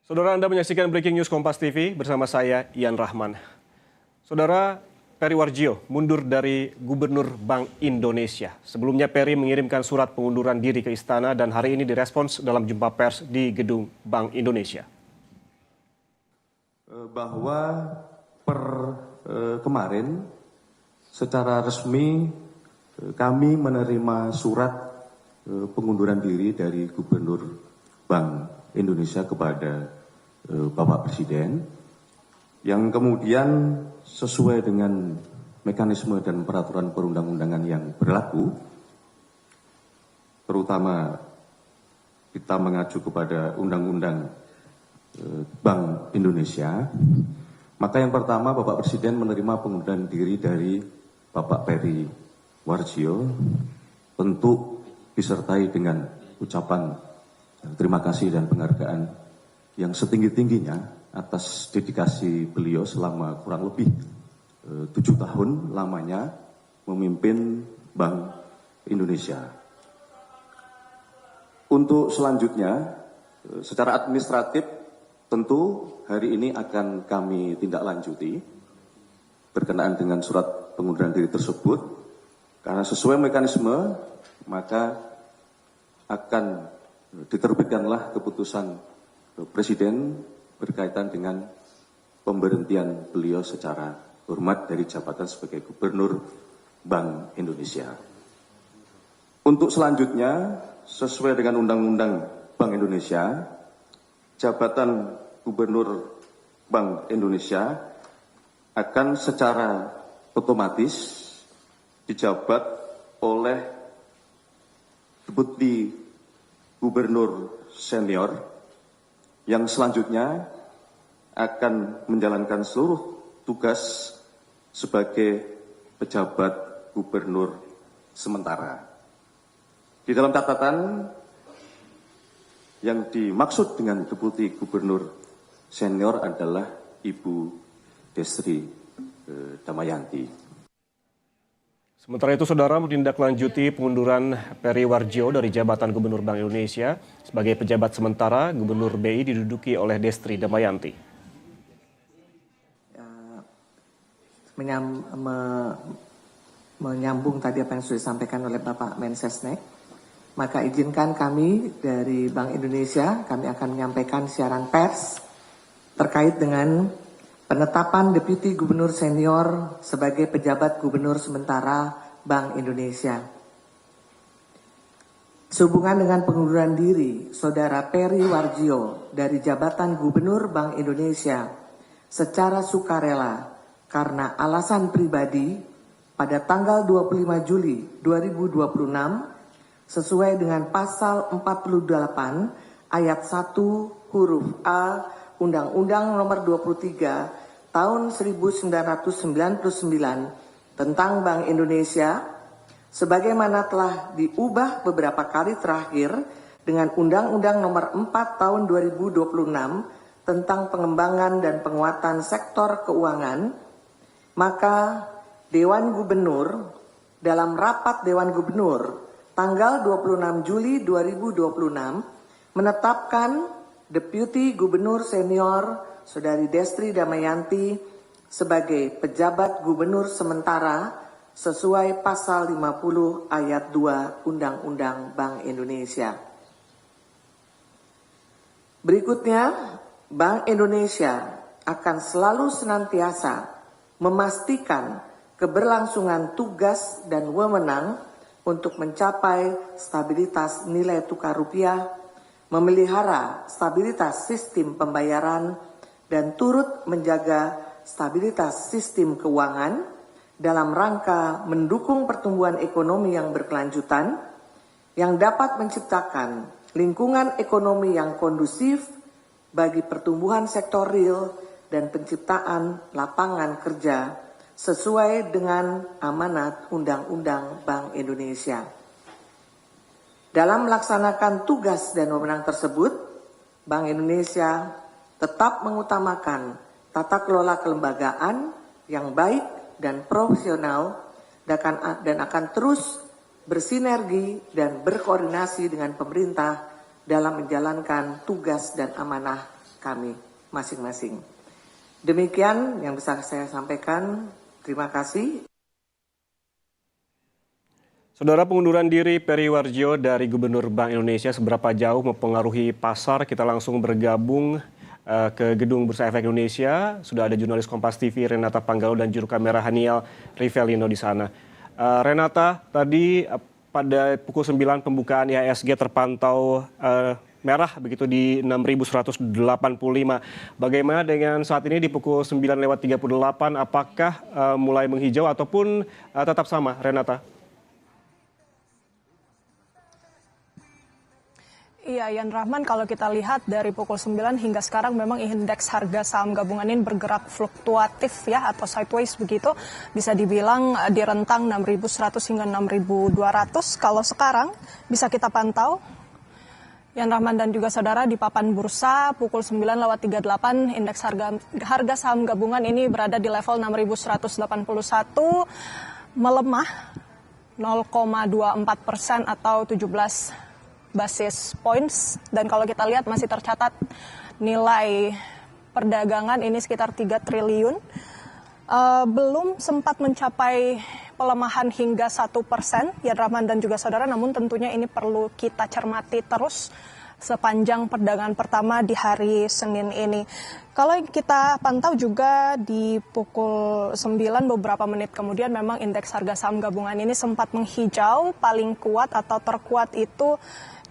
Saudara, Anda menyaksikan Breaking News Kompas TV bersama saya, Ian Rahman. Saudara, Peri Warjio mundur dari Gubernur Bank Indonesia. Sebelumnya Peri mengirimkan surat pengunduran diri ke Istana dan hari ini direspons dalam jumpa pers di Gedung Bank Indonesia. Bahwa kemarin secara resmi kami menerima surat pengunduran diri dari Gubernur Bank Indonesia kepada Bapak Presiden yang kemudian sesuai dengan mekanisme dan peraturan perundang-undangan yang berlaku, terutama kita mengacu kepada Undang-Undang Bank Indonesia, maka yang pertama Bapak Presiden menerima pengunduran diri dari Bapak Peri Warjio, tentu disertai dengan ucapan terima kasih dan penghargaan yang setinggi-tingginya atas dedikasi beliau selama kurang lebih 7 tahun lamanya memimpin Bank Indonesia. Untuk selanjutnya, secara administratif tentu hari ini akan kami tindak lanjuti berkenaan dengan surat pengunduran diri tersebut, karena sesuai mekanisme maka akan diterbitkanlah keputusan Presiden berkaitan dengan pemberhentian beliau secara hormat dari jabatan sebagai Gubernur Bank Indonesia. Untuk selanjutnya, sesuai dengan Undang-Undang Bank Indonesia, jabatan Gubernur Bank Indonesia akan secara otomatis dijabat oleh Deputi Gubernur Senior yang selanjutnya akan menjalankan seluruh tugas sebagai pejabat gubernur sementara. Di dalam catatan yang dimaksud dengan Deputi Gubernur Senior adalah Ibu Destri Damayanti. Sementara itu, Saudara, menindaklanjuti pengunduran Peri Warjio dari jabatan Gubernur Bank Indonesia sebagai pejabat sementara, Gubernur BI diduduki oleh Destri Damayanti. Menyambung tadi apa yang sudah disampaikan oleh Bapak Mensesnek, maka izinkan kami dari Bank Indonesia, kami akan menyampaikan siaran pers terkait dengan penetapan Deputi Gubernur Senior sebagai pejabat Gubernur sementara Bank Indonesia. Sehubungan dengan pengunduran diri Saudara Peri Warjio dari jabatan Gubernur Bank Indonesia secara sukarela karena alasan pribadi pada tanggal 25 Juli 2026 sesuai dengan pasal 48 ayat 1 huruf A Undang-Undang Nomor 23 Tahun 1999 tentang Bank Indonesia, sebagaimana telah diubah beberapa kali terakhir dengan Undang-Undang Nomor 4 Tahun 2026 tentang pengembangan dan penguatan sektor keuangan, maka Dewan Gubernur dalam rapat Dewan Gubernur tanggal 26 Juli 2026 menetapkan Deputi Gubernur Senior Saudari Destri Damayanti sebagai pejabat gubernur sementara sesuai pasal 50 ayat 2 Undang-Undang Bank Indonesia. Berikutnya, Bank Indonesia akan selalu senantiasa memastikan keberlangsungan tugas dan wewenang untuk mencapai stabilitas nilai tukar rupiah, memelihara stabilitas sistem pembayaran, dan turut menjaga stabilitas sistem keuangan dalam rangka mendukung pertumbuhan ekonomi yang berkelanjutan yang dapat menciptakan lingkungan ekonomi yang kondusif bagi pertumbuhan sektor real dan penciptaan lapangan kerja sesuai dengan amanat Undang-Undang Bank Indonesia. Dalam melaksanakan tugas dan wewenang tersebut, Bank Indonesia tetap mengutamakan tata kelola kelembagaan yang baik dan profesional dan akan terus bersinergi dan berkoordinasi dengan pemerintah dalam menjalankan tugas dan amanah kami masing-masing. Demikian yang bisa saya sampaikan. Terima kasih. Saudara, pengunduran diri Peri Warjio dari Gubernur Bank Indonesia seberapa jauh mempengaruhi pasar? Kita langsung bergabung ke Gedung Bursa Efek Indonesia. Sudah ada jurnalis Kompas TV Renata Panggalo dan juru kamera Haniel Rivelino di sana. Renata, tadi pada pukul 9 pembukaan IHSG terpantau merah begitu di 6.185. Bagaimana dengan saat ini di pukul 9:38? Apakah mulai menghijau ataupun tetap sama, Renata? Iya, Yan Rahman, kalau kita lihat dari pukul 9 hingga sekarang memang indeks harga saham gabungan ini bergerak fluktuatif ya, atau sideways begitu. Bisa dibilang di rentang 6.100 hingga 6.200. Kalau sekarang bisa kita pantau, Yan Rahman dan juga saudara, di papan bursa pukul 9:38 indeks harga saham gabungan ini berada di level 6.181, melemah 0,24% atau 17 basis points, dan kalau kita lihat masih tercatat nilai perdagangan ini sekitar 3 triliun. Belum sempat mencapai pelemahan hingga 1%, ya Rahman dan juga saudara, namun tentunya ini perlu kita cermati terus sepanjang perdagangan pertama di hari Senin ini. Kalau kita pantau juga di pukul 9 beberapa menit kemudian memang indeks harga saham gabungan ini sempat menghijau, paling kuat atau terkuat itu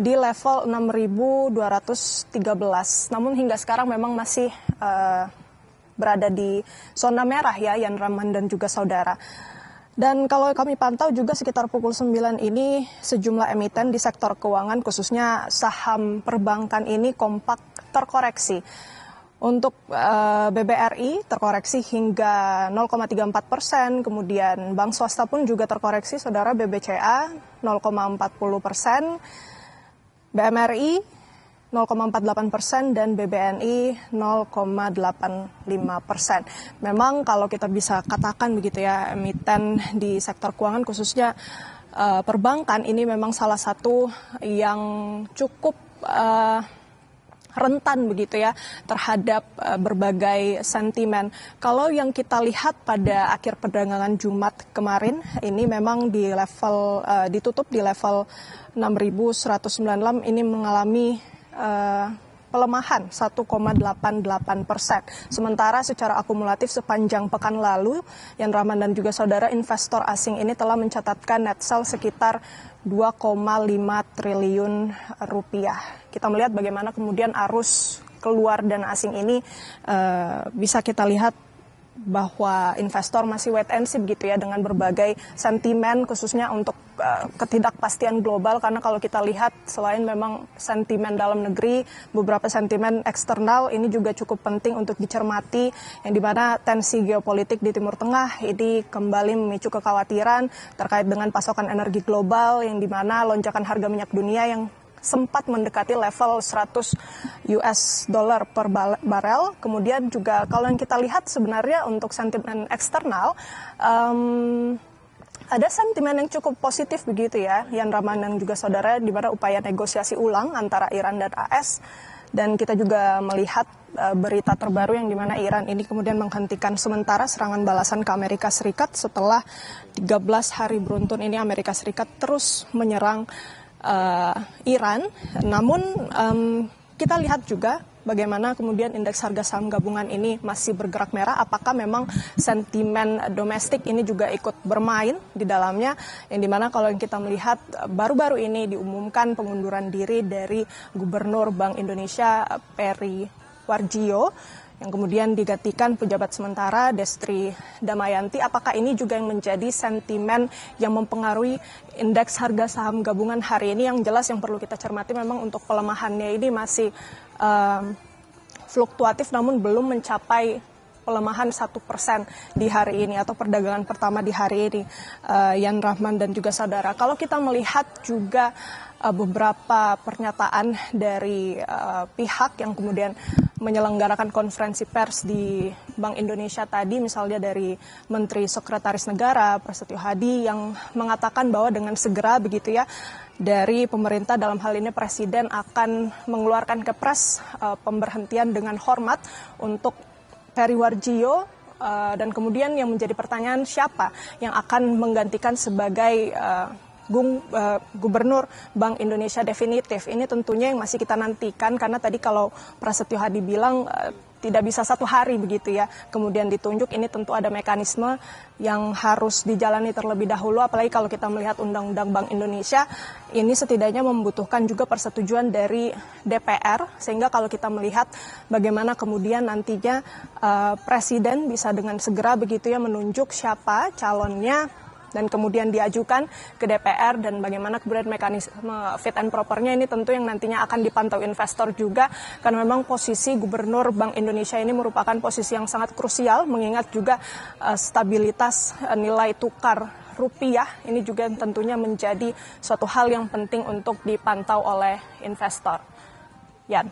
di level 6.213. Namun hingga sekarang memang masih berada di zona merah ya, Yan Rahman dan juga saudara. Dan kalau kami pantau juga sekitar pukul 9 ini sejumlah emiten di sektor keuangan khususnya saham perbankan ini kompak terkoreksi. Untuk BBRI terkoreksi hingga 0,34%, kemudian bank swasta pun juga terkoreksi, saudara, BBCA 0,40%, BMRI 0,48% dan BBNI 0,85%. Memang kalau kita bisa katakan begitu ya, emiten di sektor keuangan khususnya perbankan ini memang salah satu yang cukup rentan begitu ya terhadap berbagai sentimen. Kalau yang kita lihat pada akhir perdagangan Jumat kemarin ini memang di level ditutup di level 6.196, ini mengalami pelemahan 1,88%. Sementara secara akumulatif sepanjang pekan lalu, Yan Rahman dan juga saudara, investor asing ini telah mencatatkan net sell sekitar 2,5 triliun rupiah. Kita melihat bagaimana kemudian arus keluar dana asing ini bisa kita lihat bahwa investor masih wait and see begitu ya, dengan berbagai sentimen khususnya untuk ketidakpastian global, karena kalau kita lihat selain memang sentimen dalam negeri, beberapa sentimen eksternal ini juga cukup penting untuk dicermati, yang dimana tensi geopolitik di Timur Tengah ini kembali memicu kekhawatiran terkait dengan pasokan energi global, yang dimana lonjakan harga minyak dunia yang sempat mendekati level 100 US dollar per barel. Kemudian juga kalau yang kita lihat sebenarnya untuk sentimen eksternal, ada sentimen yang cukup positif begitu ya, Yan Rahman dan juga saudara, di mana upaya negosiasi ulang antara Iran dan AS. Dan kita juga melihat berita terbaru yang dimana Iran ini kemudian menghentikan sementara serangan balasan ke Amerika Serikat setelah 13 hari beruntun ini Amerika Serikat terus menyerang Iran. Namun kita lihat juga bagaimana kemudian indeks harga saham gabungan ini masih bergerak merah. Apakah memang sentimen domestik ini juga ikut bermain di dalamnya, yang dimana kalau kita melihat baru-baru ini diumumkan pengunduran diri dari Gubernur Bank Indonesia Peri Warjio, yang kemudian digantikan pejabat sementara Destri Damayanti. Apakah ini juga yang menjadi sentimen yang mempengaruhi indeks harga saham gabungan hari ini? Yang jelas yang perlu kita cermati memang untuk pelemahannya ini masih fluktuatif, namun belum mencapai pelemahan 1% di hari ini atau perdagangan pertama di hari ini, Yan Rahman dan juga saudara. Kalau kita melihat juga beberapa pernyataan dari pihak yang kemudian menyelenggarakan konferensi pers di Bank Indonesia tadi, misalnya dari Menteri Sekretaris Negara Prasetyo Hadi yang mengatakan bahwa dengan segera begitu ya dari pemerintah, dalam hal ini Presiden, akan mengeluarkan kepres pemberhentian dengan hormat untuk Periwarjio, dan kemudian yang menjadi pertanyaan siapa yang akan menggantikan sebagai Gubernur Bank Indonesia definitif. Ini tentunya yang masih kita nantikan, karena tadi kalau Prasetyo Hadi bilang tidak bisa satu hari begitu ya, kemudian ditunjuk. Ini tentu ada mekanisme yang harus dijalani terlebih dahulu, apalagi kalau kita melihat Undang-Undang Bank Indonesia, ini setidaknya membutuhkan juga persetujuan dari DPR, sehingga kalau kita melihat bagaimana kemudian nantinya Presiden bisa dengan segera begitu ya menunjuk siapa calonnya, dan kemudian diajukan ke DPR, dan bagaimana kemudian mekanisme fit and propernya ini tentu yang nantinya akan dipantau investor juga, karena memang posisi Gubernur Bank Indonesia ini merupakan posisi yang sangat krusial, mengingat juga stabilitas nilai tukar rupiah ini juga tentunya menjadi suatu hal yang penting untuk dipantau oleh investor. Yan.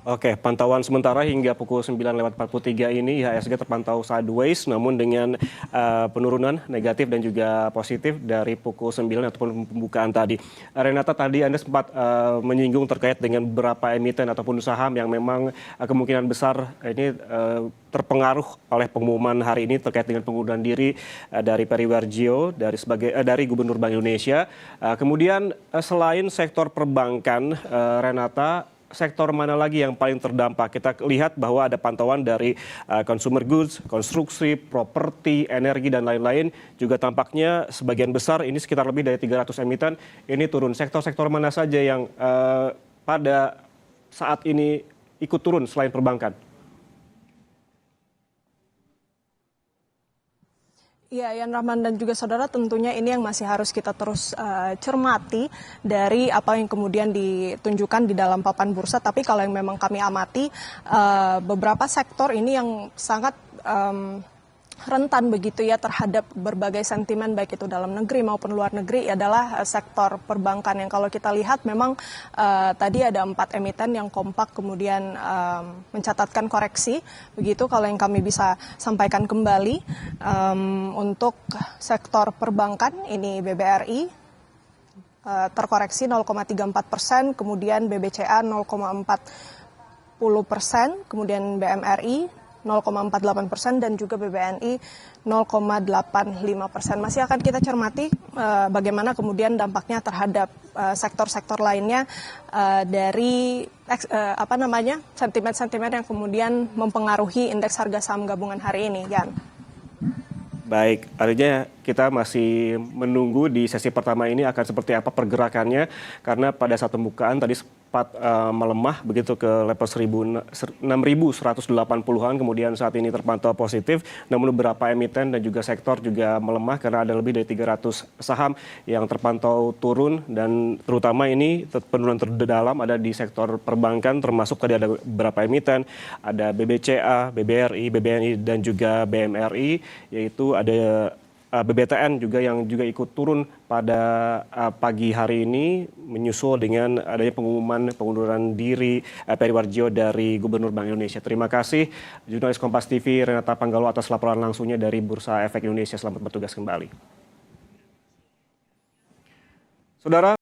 Oke, pantauan sementara hingga pukul 9:43 ini IHSG terpantau sideways, namun dengan penurunan negatif dan juga positif dari pukul 9 ataupun pembukaan tadi. Renata, tadi Anda sempat menyinggung terkait dengan beberapa emiten ataupun saham yang memang kemungkinan besar ini terpengaruh oleh pengumuman hari ini terkait dengan pengunduran diri dari Periwarjio dari Gubernur Bank Indonesia. Kemudian selain sektor perbankan, Renata, sektor mana lagi yang paling terdampak? Kita lihat bahwa ada pantauan dari consumer goods, konstruksi, properti, energi, dan lain-lain. Juga tampaknya sebagian besar, ini sekitar lebih dari 300 emiten, ini turun. Sektor-sektor mana saja yang pada saat ini ikut turun selain perbankan? Ya, Yan Rahman dan juga saudara, tentunya ini yang masih harus kita terus cermati dari apa yang kemudian ditunjukkan di dalam papan bursa. Tapi kalau yang memang kami amati, beberapa sektor ini yang sangat rentan begitu ya terhadap berbagai sentimen baik itu dalam negeri maupun luar negeri adalah sektor perbankan, yang kalau kita lihat memang tadi ada 4 emiten yang kompak kemudian mencatatkan koreksi begitu. Kalau yang kami bisa sampaikan kembali untuk sektor perbankan ini BBRI terkoreksi 0,34%, kemudian BBCA 0,40%, kemudian BMRI 0,48% dan juga BBNI 0,85%. Masih akan kita cermati bagaimana kemudian dampaknya terhadap sektor-sektor lainnya dari sentimen-sentimen yang kemudian mempengaruhi indeks harga saham gabungan hari ini, Yan. Baik, artinya kita masih menunggu di sesi pertama ini akan seperti apa pergerakannya, karena pada saat pembukaan tadi sempat melemah begitu ke level 6.180-an, kemudian saat ini terpantau positif, namun beberapa emiten dan juga sektor juga melemah karena ada lebih dari 300 saham yang terpantau turun, dan terutama ini penurunan terdalam ada di sektor perbankan, termasuk tadi ada beberapa emiten, ada BBCA, BBRI, BBNI dan juga BMRI, yaitu ada BBTN juga yang juga ikut turun pada pagi hari ini menyusul dengan adanya pengumuman pengunduran diri Periwarjio dari Gubernur Bank Indonesia. Terima kasih jurnalis Kompas TV Renata Panggalo atas laporan langsungnya dari Bursa Efek Indonesia. Selamat bertugas kembali. Saudara.